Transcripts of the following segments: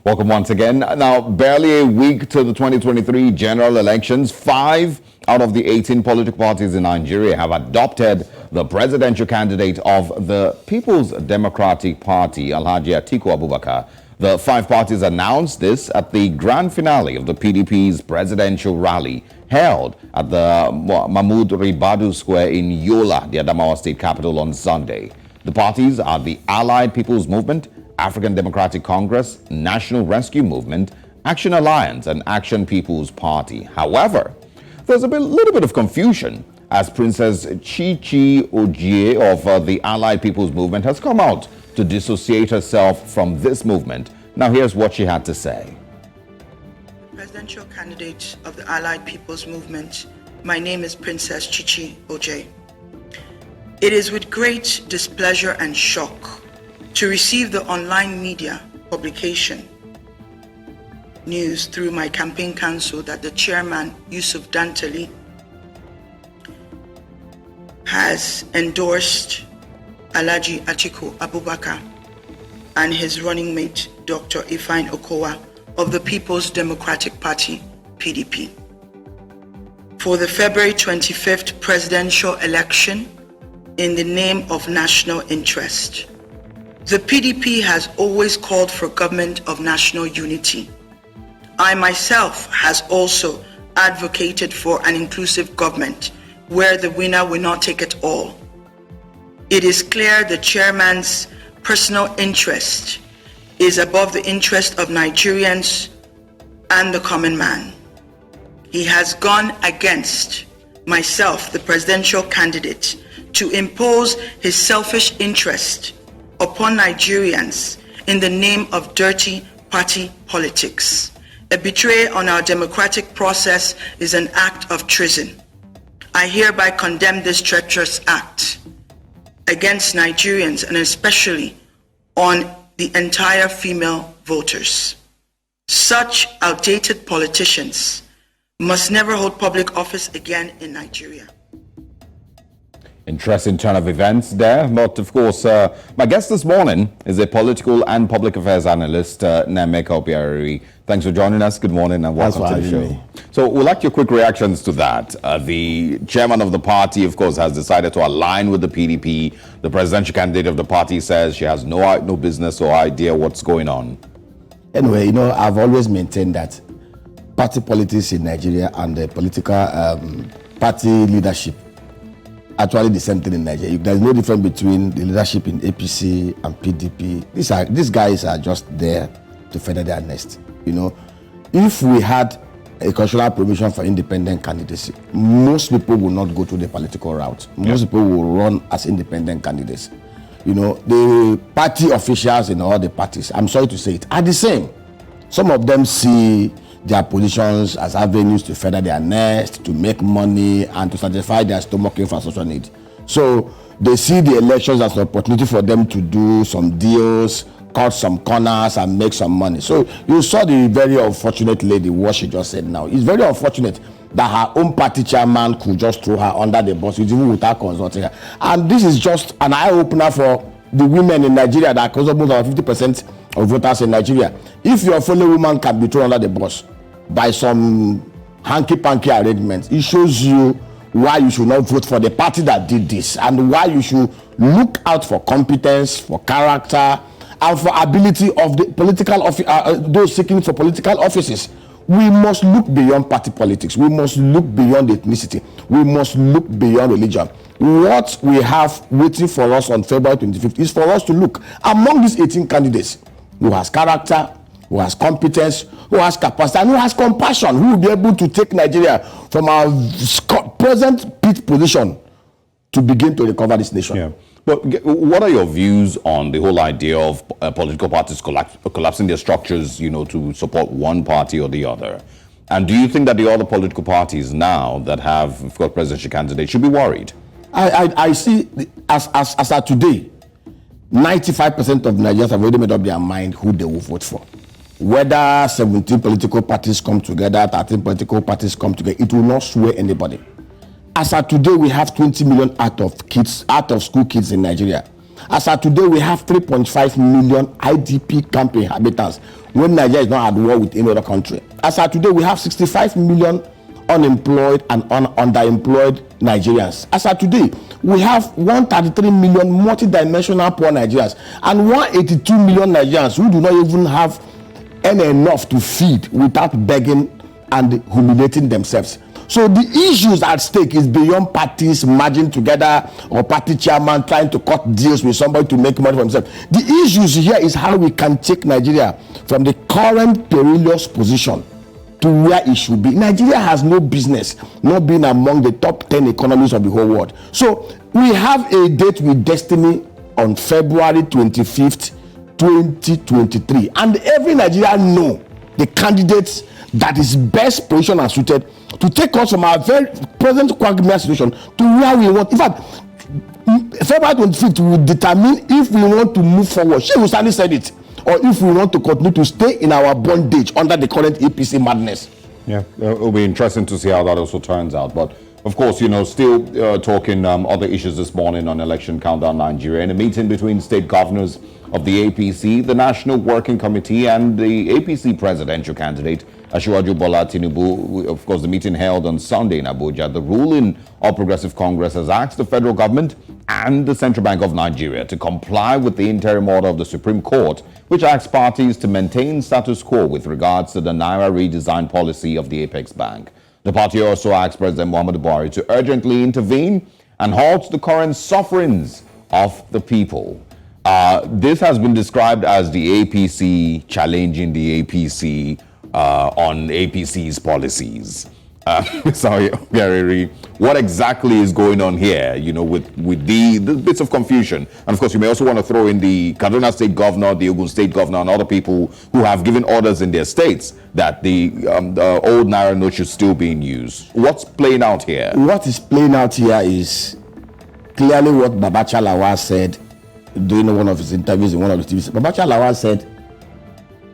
Welcome once again. Now, barely a week to the 2023 general elections, 5 out of the 18 political parties in Nigeria have adopted the presidential candidate of the People's Democratic Party, Alhaji Atiku Abubakar. The 5 parties announced this at the grand finale of the PDP's presidential rally held at the Mahmud Ribadu Square in Yola, the Adamawa State capital, on Sunday. The parties are the Allied People's Movement, African Democratic Congress, National Rescue Movement, Action Alliance, and Action People's Party. However, there's a little bit of confusion as Princess Chichi Ojie of the Allied People's Movement has come out to dissociate herself from this movement. Now here's what she had to say. Presidential candidate of the Allied People's Movement, my name is Princess Chichi Ojie. It is with great displeasure and shock to receive the online media publication news through my campaign council that the chairman, Yusuf Dantali, has endorsed Alhaji Atiku Abubakar and his running mate, Dr. Ifeanyi Okowa of the People's Democratic Party, PDP, for the February 25th presidential election in the name of national interest. The PDP has always called for government of national unity. I myself has also advocated for an inclusive government where the winner will not take it all. It is clear the chairman's personal interest is above the interest of Nigerians and the common man. He has gone against myself, the presidential candidate, to impose his selfish interest upon Nigerians in the name of dirty party politics. A betrayal on our democratic process is an act of treason. I hereby condemn this treacherous act against Nigerians and especially on the entire female voters. Such outdated politicians must never hold public office again in Nigeria. Interesting turn of events there. But of course, my guest this morning is a political and public affairs analyst, Nemeka Obiari. Thanks for joining us. Good morning and welcome to the show. So we'd like your quick reactions to that. The chairman of the party, of course, has decided to align with the PDP. The presidential candidate of the party says she has no business or idea what's going on. Anyway, I've always maintained that party politics in Nigeria and the political party leadership actually the same thing in Nigeria. There's no difference between the leadership in APC and PDP. These guys are just there to feather their nest. If we had a constitutional provision for independent candidacy, most people will not go to the political route. Most people will run as independent candidates. The party officials in all the parties, I'm sorry to say it, are the same. Some of them see their positions as avenues to feather their nest, to make money, and to satisfy their stomach for social need. So they see the elections as an opportunity for them to do some deals, cut some corners, and make some money. So you saw the very unfortunate lady, what she just said now. It's very unfortunate that her own party chairman could just throw her under the bus, even without consulting her. And this is just an eye-opener for the women in Nigeria that cause almost about 50% of voters in Nigeria. If your fellow woman can be thrown under the bus by some hanky-panky arrangements, it shows you why you should not vote for the party that did this, and why you should look out for competence, for character, and for ability of the political those seeking for political offices. We must look beyond party politics. We must look beyond ethnicity. We must look beyond religion. What we have waiting for us on February 25th is for us to look among these 18 candidates who has character, who has competence, who has capacity, and who has compassion, who will be able to take Nigeria from our present pit position to begin to recover this nation. Yeah. But what are your views on the whole idea of political parties collapsing their structures, to support one party or the other? And do you think that the other political parties now that have got presidential candidates should be worried? I see, as of today, 95% of Nigerians have already made up their mind who they will vote for. Whether 17 political parties come together, 13 political parties come together, it will not sway anybody. As of today, we have 20 million out of school kids in Nigeria. As of today, we have 3.5 million IDP camp inhabitants when Nigeria is not at war with any other country. As of today, we have 65 million unemployed and underemployed Nigerians. As of today, we have 133 million multidimensional poor Nigerians and 182 million Nigerians who do not even have enough to feed without begging and humiliating themselves. So the issues at stake is beyond parties merging together or party chairman trying to cut deals with somebody to make money for himself. The issues here is how we can take Nigeria from the current perilous position to where it should be. Nigeria has no business not being among the top 10 economies of the whole world. So we have a date with destiny on February 25th, 2023. And every Nigerian know the candidates that is best positioned and suited to take us from our very present quagmire situation to where we want. In fact, February 25th will determine if we want to move forward. She Usani said it. Or if we want to continue to stay in our bondage under the current APC madness. Yeah, it'll be interesting to see how that also turns out. But of course, still talking other issues this morning on Election Countdown Nigeria. In a meeting between state governors of the APC, the National Working Committee, and the APC presidential candidate, Asiwaju Bola Tinubu, of course, the meeting held on Sunday in Abuja. The ruling All Progressive Congress has asked the federal government and the Central Bank of Nigeria to comply with the interim order of the Supreme Court, which asks parties to maintain status quo with regards to the Naira redesign policy of the Apex Bank. The party also asked President Mahmud Ribadu to urgently intervene and halt the current sufferings of the people. This has been described as the APC challenging the APC on APC's policies. Sorry, Gary, what exactly is going on here, with the bits of confusion? And of course, you may also want to throw in the Kaduna State Governor, the Ogun State Governor, and other people who have given orders in their states that the old Naira note should still be in use. What's playing out here? What is playing out here is clearly what Babacha Lawal said during one of his interviews in one of the TVs. Babacha Lawal said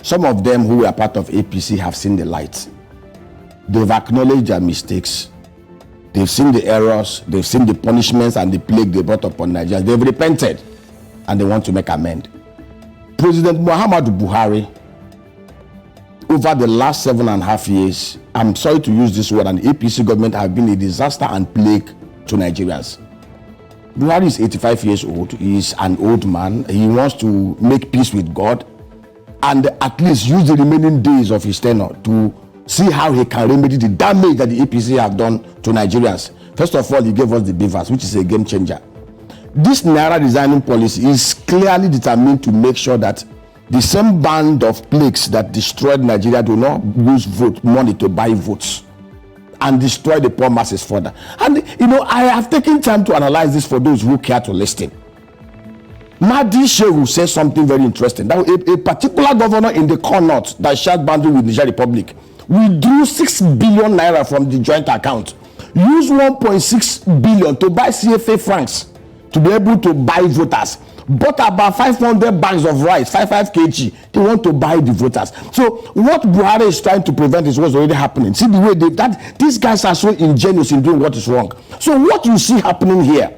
some of them who are part of APC have seen the light. They've acknowledged their mistakes. They've seen the errors. They've seen the punishments and the plague they brought upon Nigeria. They've repented and they want to make amends. President Muhammadu Buhari, over the last 7.5 years, I'm sorry to use this word, and the APC government have been a disaster and plague to Nigerians. Buhari is 85 years old. He is an old man. He wants to make peace with God and at least use the remaining days of his tenure to see how he can remedy the damage that the APC have done to Nigerians. First of all, he gave us the beavers, which is a game changer. This Naira designing policy is clearly determined to make sure that the same band of plagues that destroyed Nigeria do not use money to buy votes and destroy the poor masses further. And I have taken time to analyze this for those who care to listen. Mahdi Shehu says something very interesting. That a particular governor in the core north that shared boundary with Niger Republic withdrew 6 billion naira from the joint account, used 1.6 billion to buy CFA francs to be able to buy voters, bought about 500 bags of rice, 55 kg. They want to buy the voters. So what Buhari is trying to prevent is what's already happening. See the way these guys are so ingenious in doing what is wrong. So what you see happening here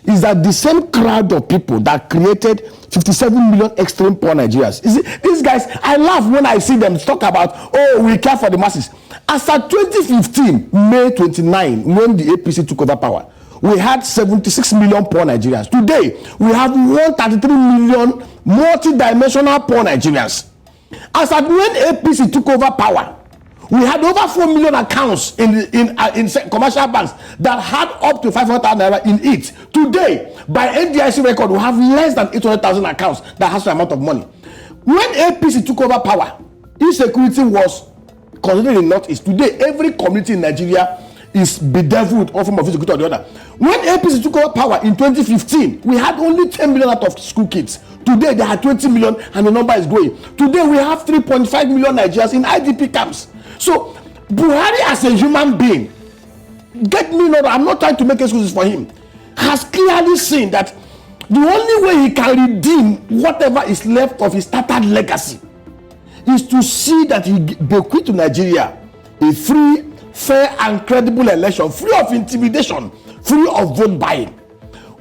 is that the same crowd of people that created 57 million extreme poor Nigerians. These guys, I laugh when I see them talk about, we care for the masses. As at 2015, May 29, when the APC took over power, we had 76 million poor Nigerians. Today, we have 133 million multidimensional poor Nigerians. As at when APC took over power, we had over 4 million accounts in commercial banks that had up to 500,000 naira in it. Today, by NDIC record, we have less than 800,000 accounts that has the amount of money. When APC took over power, insecurity was considered in Northeast. Today, every community in Nigeria is bedeviled with one form of insecurity or the other. When APC took over power in 2015, we had only 10 million out of school kids. Today, they had 20 million and the number is growing. Today, we have 3.5 million Nigerians in IDP camps. So, Buhari as a human being, I'm not trying to make excuses for him, has clearly seen that the only way he can redeem whatever is left of his tattered legacy is to see that he bequeath to Nigeria a free, fair and credible election, free of intimidation, free of vote buying.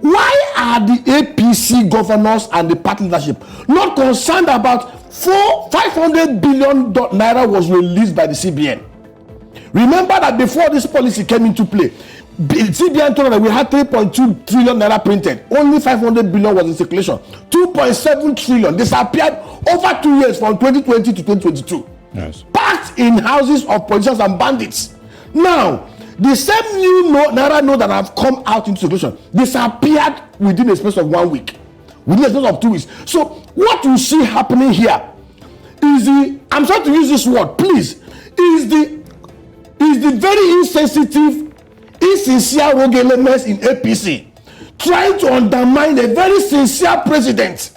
Why are the APC governors and the party leadership not concerned about 500 billion naira was released by the CBN? Remember that before this policy came into play, CBN told us that we had 3.2 trillion naira printed. Only 500 billion was in circulation. 2.7 trillion disappeared over 2 years from 2020 to 2022. Yes. Packed in houses of politicians and bandits. Now, the same new naira note that have come out into circulation disappeared within a space of 1 week, within a space of 2 weeks. So, what you see happening here is I'm sorry to use this word, please, is the very insensitive, insincere rogue elements in APC trying to undermine a very sincere president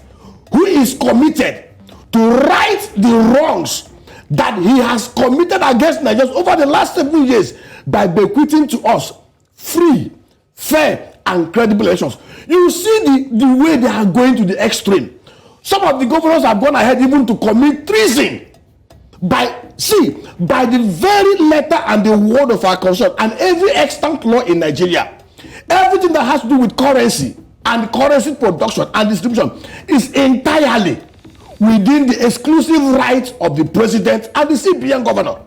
who is committed to right the wrongs that he has committed against Nigerians over the last 7 years by bequeathing to us free, fair, and credible elections. You see the way they are going to the extreme. Some of the governors have gone ahead even to commit treason by the very letter and the word of our constitution and every extant law in Nigeria. Everything that has to do with currency and currency production and distribution is entirely within the exclusive rights of the president and the CBN governor.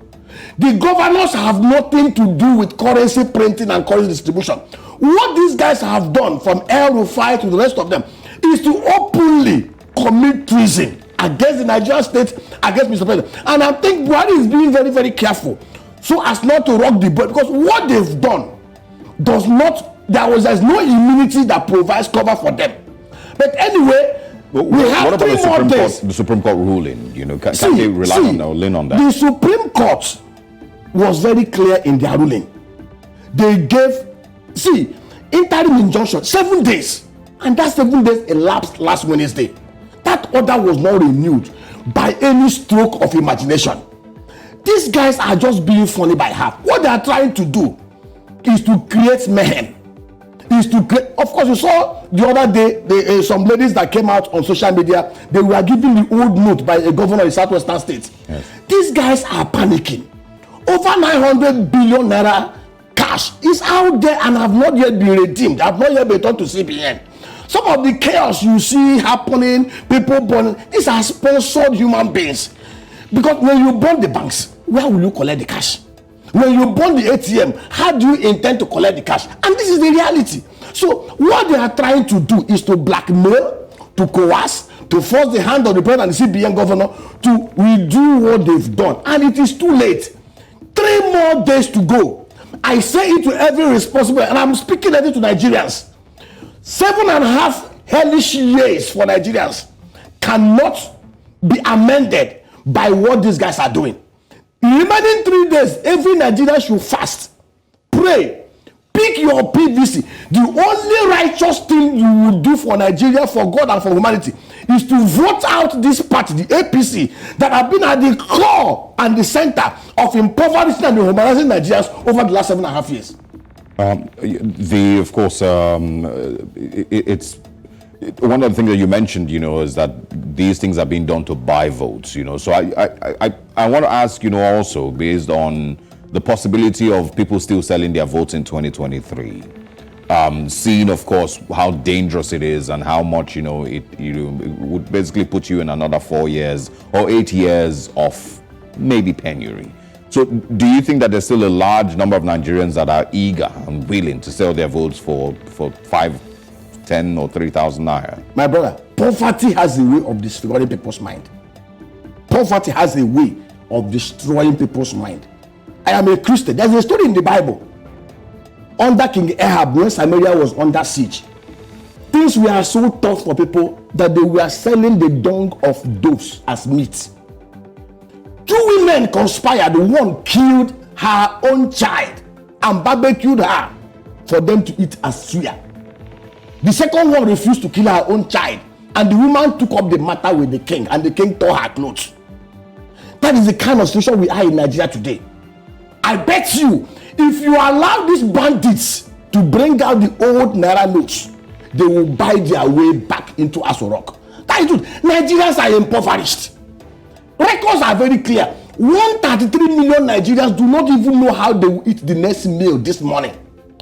The governors have nothing to do with currency printing and currency distribution. What these guys have done, from El Rufai to the rest of them, is to openly commit treason against the Nigerian state, against Mr. President. And I think Buhari is being very, very careful so as not to rock the boat, because what they've done does not, there's no immunity that provides cover for them. But anyway, we have 3 more days. The Supreme Court ruling, can they rely on or lean on that? The Supreme Court was very clear in their ruling. They gave, interim injunction, 7 days. And that 7 days elapsed last Wednesday. That order was not renewed by any stroke of imagination. These guys are just being funny by half. What they are trying to do is to create mayhem. Of course, you saw the other day, some ladies that came out on social media, they were given the old note by a governor in Southwestern states. Yes. These guys are panicking. Over 900 billion naira cash is out there and have not yet been redeemed, have not yet been turned to CBN. Some of the chaos you see happening, people burning, these are sponsored human beings. Because when you burn the banks, where will you collect the cash? When you burn the ATM, how do you intend to collect the cash? And this is the reality. So what they are trying to do is to blackmail, to coerce, to force the hand of the president and the CBN governor to redo what they've done. And it is too late. 3 more days to go. I say it to every responsible, and I'm speaking it to Nigerians. 7.5 hellish years for Nigerians cannot be amended by what these guys are doing. Remaining 3 days, every Nigerian should fast, pray, pick your PVC. The only righteous thing you will do for Nigeria, for God and for humanity, is to vote out this party, the APC, that have been at the core and the center of impoverishing and dehumanizing Nigerians over the last 7.5 years. Of course, it's one of the things that you mentioned, is that these things are being done to buy votes, So I want to ask, also based on the possibility of people still selling their votes in 2023, seeing, of course, how dangerous it is and how much, it would basically put you in another 4 years or 8 years of maybe penury. So do you think that there's still a large number of Nigerians that are eager and willing to sell their votes for 5, 10 or 3,000 naira? My brother, poverty has a way of destroying people's mind. Poverty has a way of destroying people's mind. I am a Christian. There's a story in the Bible. Under King Ahab, when Samaria was under siege, things were so tough for people that they were selling the dung of doves as meat. 2 women conspired. One killed her own child and barbecued her for them to eat as suya. The second one refused to kill her own child, and the woman took up the matter with the king, and the king tore her clothes. That is the kind of situation we are in Nigeria today. I bet you, if you allow these bandits to bring out the old naira notes, they will buy their way back into Aso Rock. That is it. Nigerians are impoverished. Records are very clear. 133 million Nigerians do not even know how they will eat the next meal this morning.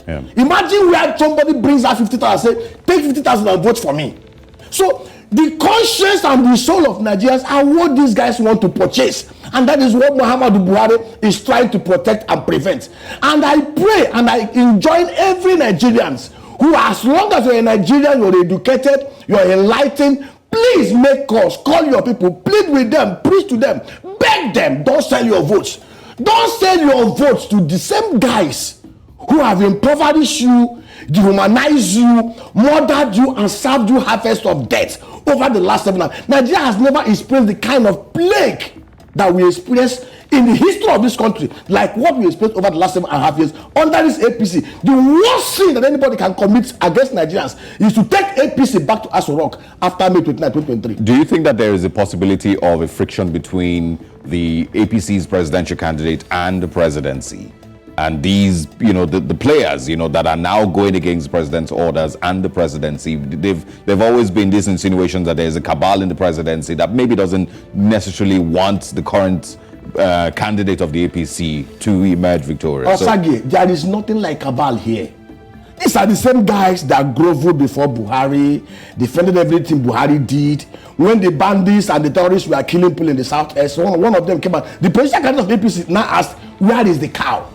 Yeah. Imagine where somebody brings out 50,000 and say, take 50,000 and vote for me. So the conscience and the soul of Nigerians are what these guys want to purchase. And that is what Muhammadu Buhari is trying to protect and prevent. And I pray and I enjoin every Nigerians who, as long as you're a Nigerian, you're educated, you're enlightened, please make calls, call your people, plead with them, preach to them, beg them, don't sell your votes. Don't sell your votes to the same guys who have impoverished you, dehumanized you, murdered you, and served you harvest of death over the last 7 years. Nigeria has never experienced the kind of plague that we experienced in the history of this country, like what we experienced over the last 7.5 years under this APC. The worst sin that anybody can commit against Nigerians is to take APC back to Aso Rock after May 29, 2023. Do you think that there is a possibility of a friction between the APC's presidential candidate and the presidency? And these, the players, that are now going against the president's orders and the presidency, they've always been these insinuations that there's a cabal in the presidency that maybe doesn't necessarily want the current candidate of the APC to emerge victorious. Osage, there is nothing like cabal here. These are the same guys that groveled before Buhari, defended everything Buhari did. When the bandits and the terrorists were killing people in the southwest, one of them came out. The presidential candidate of APC now asked, where is the cow?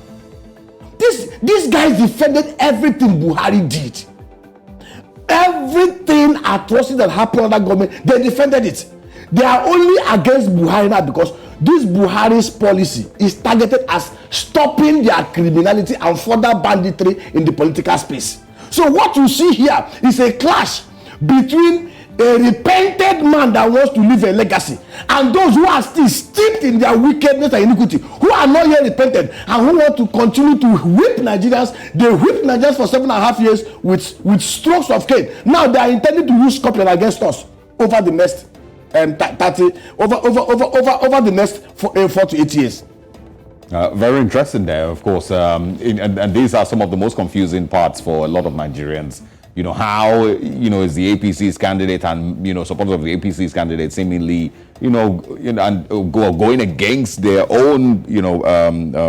These guys defended everything Buhari did. Everything atrocity that happened under government, they defended it. They are only against Buhari now because this Buhari's policy is targeted as stopping their criminality and further banditry in the political space. So what you see here is a clash between a repented man that wants to leave a legacy and those who are still steeped in their wickedness and iniquity, who are not yet repented and who want to continue to whip Nigerians. They whipped Nigerians for 7.5 years with strokes of cane. Now they are intending to use scorpion against us over the next 30 over the next 4 to 8 years. Very interesting there, of course, and these are some of the most confusing parts for a lot of Nigerians. How is the APC's candidate and supporters of the APC's candidate seemingly and going against their own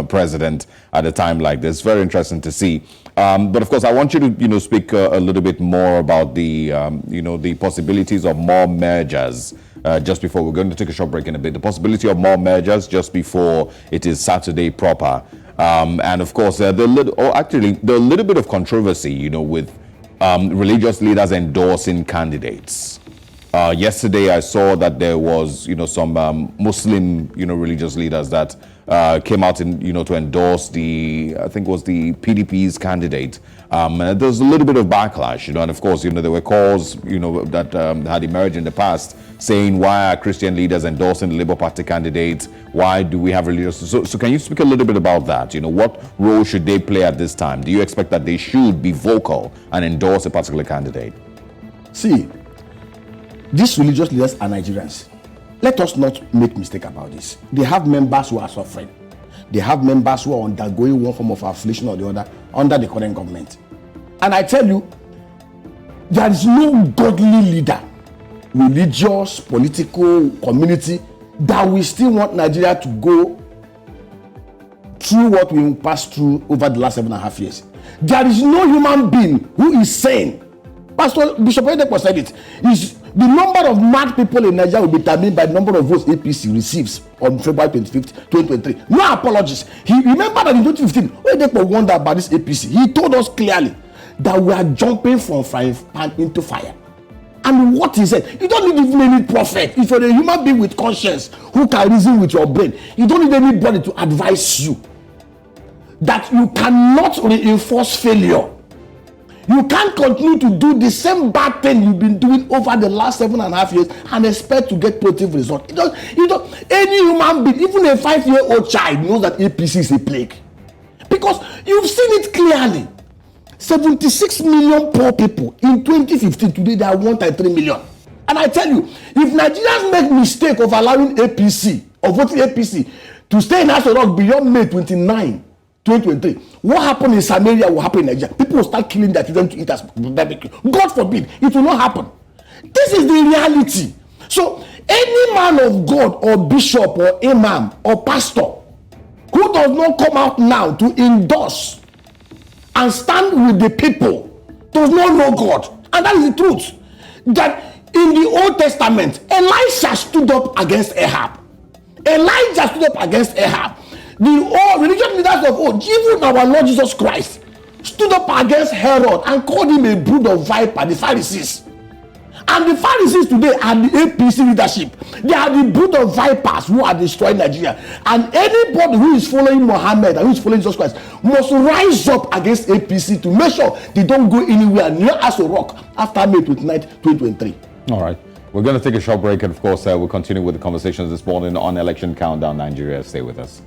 president at a time like this. Very interesting to see. But of course, I want you to speak a little bit more about the the possibilities of more mergers. Just before we're going to take a short break in a bit, the possibility of more mergers just before it is Saturday proper, and of course the little bit of controversy, with religious leaders endorsing candidates. Yesterday, I saw that there was some Muslim religious leaders that came out to endorse I think it was the PDP's candidate. And there was a little bit of backlash, and of course, there were calls, that had emerged in the past saying, why are Christian leaders endorsing the Labour Party candidate? Why do we have religious? So can you speak a little bit about that? What role should they play at this time? Do you expect that they should be vocal and endorse a particular candidate? See, these religious leaders are Nigerians. Let us not make mistake about this. They have members who are suffering. They have members who are undergoing one form of affliction or the other under the current government. And I tell you, there is no godly leader, religious, political, community, that we still want Nigeria to go through what we passed through over the last 7.5 years. There is no human being who is sane. Pastor Bishop Oyedepo said it. The number of mad people in Nigeria will be determined by the number of votes APC receives on February 25th, 2023. No apologies. He remembered that in 2015, Oyedepo warned about this APC. He told us clearly that we are jumping from frying pan into fire. And what he said, you don't need even any prophet. If you're a human being with conscience who can reason with your brain, you don't need anybody to advise you that you cannot reinforce failure. You can't continue to do the same bad thing you've been doing over the last 7.5 years and expect to get positive results. Any human being, even a 5-year-old child, knows that APC is a plague. Because you've seen it clearly. 76 million poor people in 2015, today they are 1.3 million. And I tell you, if Nigerians make mistake of allowing APC, or voting APC, to stay in Aso Rock beyond May 29, 2023, what happened in Samaria will happen in Nigeria. People will start killing their children to eat as barbecue. God forbid, it will not happen. This is the reality. So any man of God or bishop or imam or pastor who does not come out now to endorse and stand with the people does not know God. And that is the truth. That in the Old Testament, Elisha stood up against Ahab. Elijah stood up against Ahab. The all religious leaders of old, even our Lord Jesus Christ, stood up against Herod and called him a brood of viper, the Pharisees. And the Pharisees today are the APC leadership. They are the brood of vipers who are destroying Nigeria. And anybody who is following Muhammad and who is following Jesus Christ must rise up against APC to make sure they don't go anywhere near Aso Rock after May 29, 2023. All right. We're going to take a short break, and of course, we'll continue with the conversations this morning on Election Countdown Nigeria. Stay with us.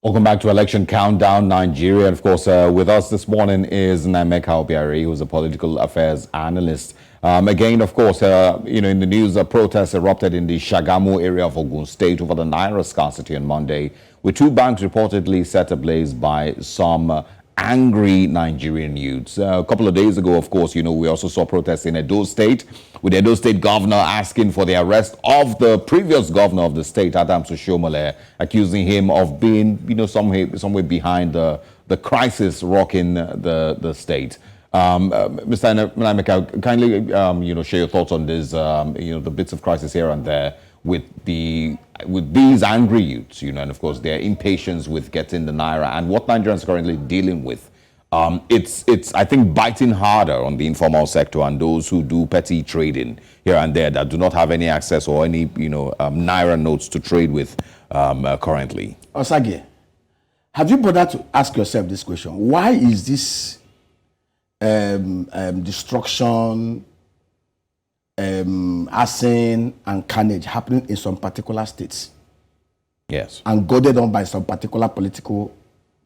Welcome back to Election Countdown Nigeria. And of course, with us this morning is Naimeka Obiari, who's a political affairs analyst. Again, of course, in the news, protests erupted in the Shagamu area of Ogun State over the Naira scarcity on Monday, with 2 banks reportedly set ablaze by some angry Nigerian youths. A couple of days ago, of course, we also saw protests in Edo State, with the Edo State governor asking for the arrest of the previous governor of the state, Adams Oshiomhole, accusing him of being, somewhere behind the crisis rocking the state. Mr. Naimeka, kindly, share your thoughts on this, the bits of crisis here and there with these angry youths, and of course their impatience with getting the Naira and what Nigerians are currently dealing with. It's I think biting harder on the informal sector and those who do petty trading here and there that do not have any access or any Naira notes to trade with currently. Osage, have you bothered to ask yourself this question? Why is this destruction, arson and carnage happening in some particular states? Yes. And goaded on by some particular political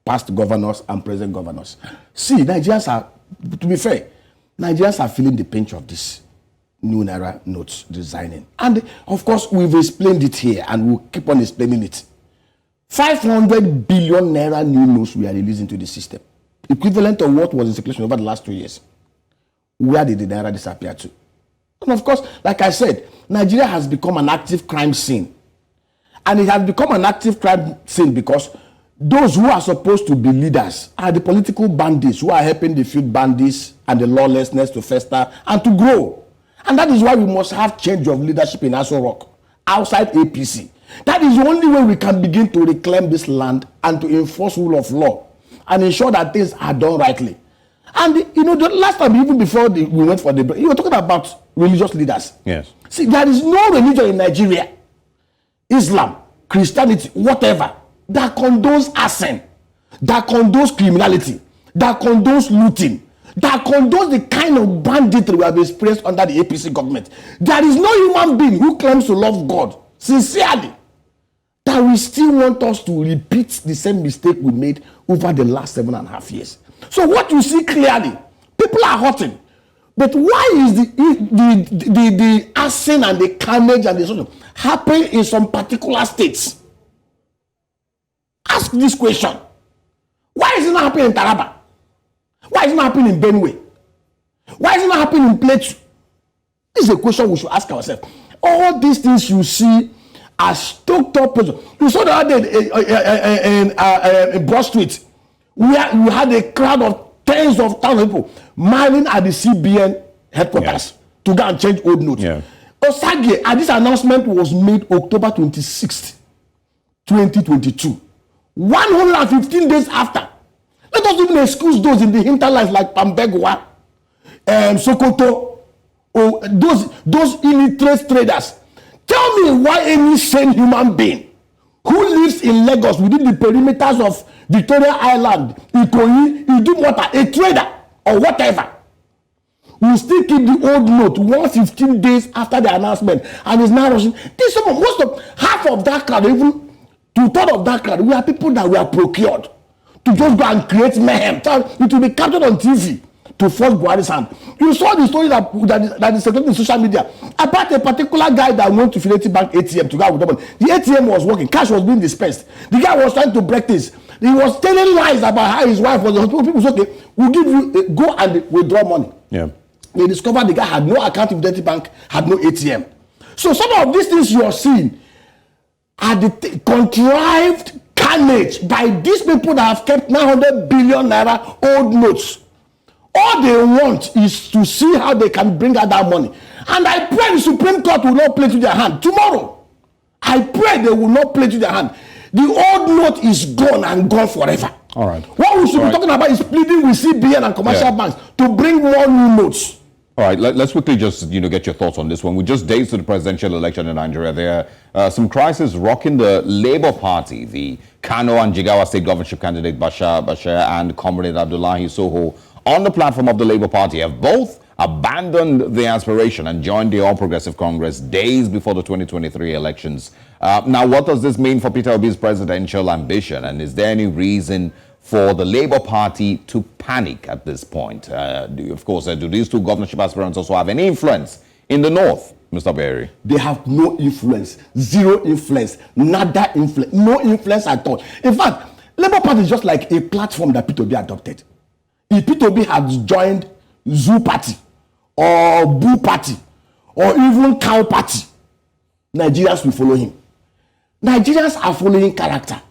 past governors and present governors. See, Nigerians are, to be fair, Nigerians are feeling the pinch of this new Naira notes designing. And of course, we've explained it here and we'll keep on explaining it. 500 billion Naira new notes we are releasing to the system, equivalent of what was in circulation over the last 2 years. Where did the Naira disappear to? And of course, like I said, Nigeria has become an active crime scene. And it has become an active crime scene because those who are supposed to be leaders are the political bandits who are helping the field bandits and the lawlessness to fester and to grow. And that is why we must have change of leadership in Aso Rock, outside APC. That is the only way we can begin to reclaim this land and to enforce rule of law and ensure that things are done rightly. And the last time, even before we went for the break, you were talking about religious leaders. Yes. See, there is no religion in Nigeria, Islam, Christianity, whatever, that condones arson, that condones criminality, that condones looting, that condones the kind of banditry we have experienced under the APC government. There is no human being who claims to love God sincerely that will still want us to repeat the same mistake we made over the last 7.5 years. So what you see clearly, people are hurting. But why is the arson and the carnage and the social happening in some particular states? Ask this question. Why is it not happening in Taraba? Why is it not happening in Benue? Why is it not happening in Plateau? This is a question we should ask ourselves. All these things you see are stoked up. You saw the other day in Broad Street, where you had a crowd of tens of thousands of people miling at the CBN headquarters to go and change old notes. Yeah. Osage, and this announcement was made October 26th, 2022. 115 days after. Let us even excuse those in the hinterlands like Pambegwa, Sokoto, or those illiterate traders. Tell me why any sane human being who lives in Lagos within the perimeters of Victoria Island, Ikoyi, Idumota, a trader or whatever, will still keep the old note 115 days after the announcement and is now rushing. Half of that crowd, even 2/3 of that crowd, we are people that were procured to just go and create mayhem. It will be captured on TV to force Buhari's hand. You saw the story that is circulating in social media about a particular guy that went to Fidelity Bank ATM to go with money. The ATM was working, cash was being dispensed. The guy was trying to break this. He was telling lies about how his wife was in hospital. People said, okay, we'll give you, go and withdraw money. Yeah. They discovered the guy had no account in Fidelity Bank, had no ATM. So some of these things you are seeing, are the contrived carnage by these people that have kept 900 billion naira old notes. All they want is to see how they can bring out that money. And I pray the Supreme Court will not play to their hand tomorrow. I pray they will not play to their hand. The old note is gone and gone forever. All right. What we should be talking about is pleading with CBN and commercial banks to bring more new notes. All right, let's quickly just get your thoughts on this one. We're just days to the presidential election in Nigeria. There are some crises rocking the Labour Party. The Kano and Jigawa state governorship candidate Bashir and Comrade Abdullahi Soho on the platform of the Labour Party have both abandoned the aspiration and joined the All Progressive Congress days before the 2023 elections. Now, what does this mean for Peter Obi's presidential ambition? And is there any reason for the Labour Party to panic at this point? Do these two governorship aspirants also have any influence in the north, Mr. Berry? They have no influence, zero influence, nada influence, no influence at all. In fact, Labour Party is just like a platform that Peter Obi adopted. If Peter Obi had joined Zoo Party or Boo Party or even Cow Party, Nigerians will follow him. Nigerians are following character.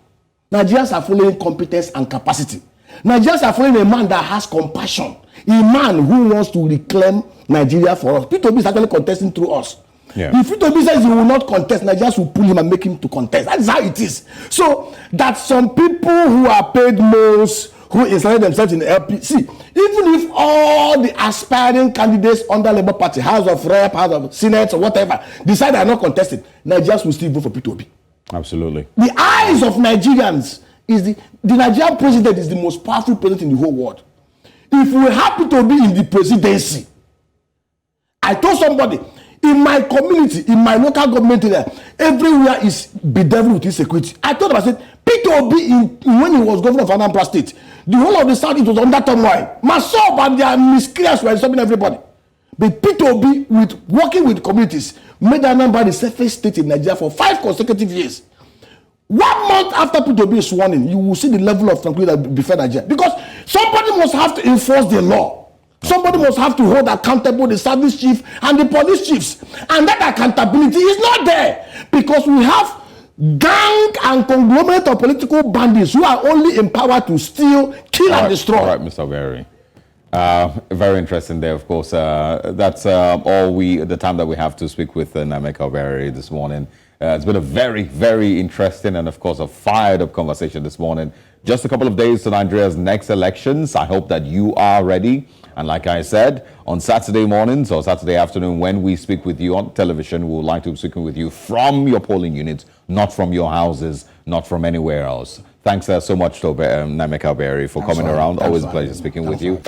Nigerians are following competence and capacity. Nigerians are following a man that has compassion, a man who wants to reclaim Nigeria for us. Peter Obi is actually contesting through us. Yeah. If Peter Obi says he will not contest, Nigerians will pull him and make him to contest. That's how it is. So that some people who are paid most, who inserted themselves in the LP, see, even if all the aspiring candidates under Labour Party, House of Rep, House of Senate, or whatever, decide they are not contested, Nigerians will still vote for Peter Obi. Absolutely. The eyes of Nigerians is the Nigerian president is the most powerful president in the whole world. If we happen to be in the presidency, I told somebody, in my community, in my local government area, everywhere is bedeviled with insecurity. I told them, I said, Peter Obi, when he was governor of Adamawa State, the whole of the south, it was under turmoil. Masob and their miscreants were stopping everybody. But Peter Obi, working with communities, made Anambra the safest state in Nigeria for 5 consecutive years. 1 month after Peter Obi is sworn in, you will see the level of tranquility that befell Nigeria. Because somebody must have to enforce the law. Somebody must have to hold accountable the service chief and the police chiefs. And that accountability is not there. Because we have gang and conglomerate of political bandits who are only empowered to steal, kill, and destroy. All right, Mr. Berry. Very interesting there, of course. That's the time that we have to speak with Nnameka Berry this morning. It's been a very, very interesting and, of course, a fired-up conversation this morning. Just a couple of days to Nigeria's next elections. I hope that you are ready. And like I said, on Saturday mornings or Saturday afternoon, when we speak with you on television, we would like to be speaking with you from your polling units, not from your houses, not from anywhere else. Thanks so much to Nnameka Berry for coming around. Always a pleasure speaking with you.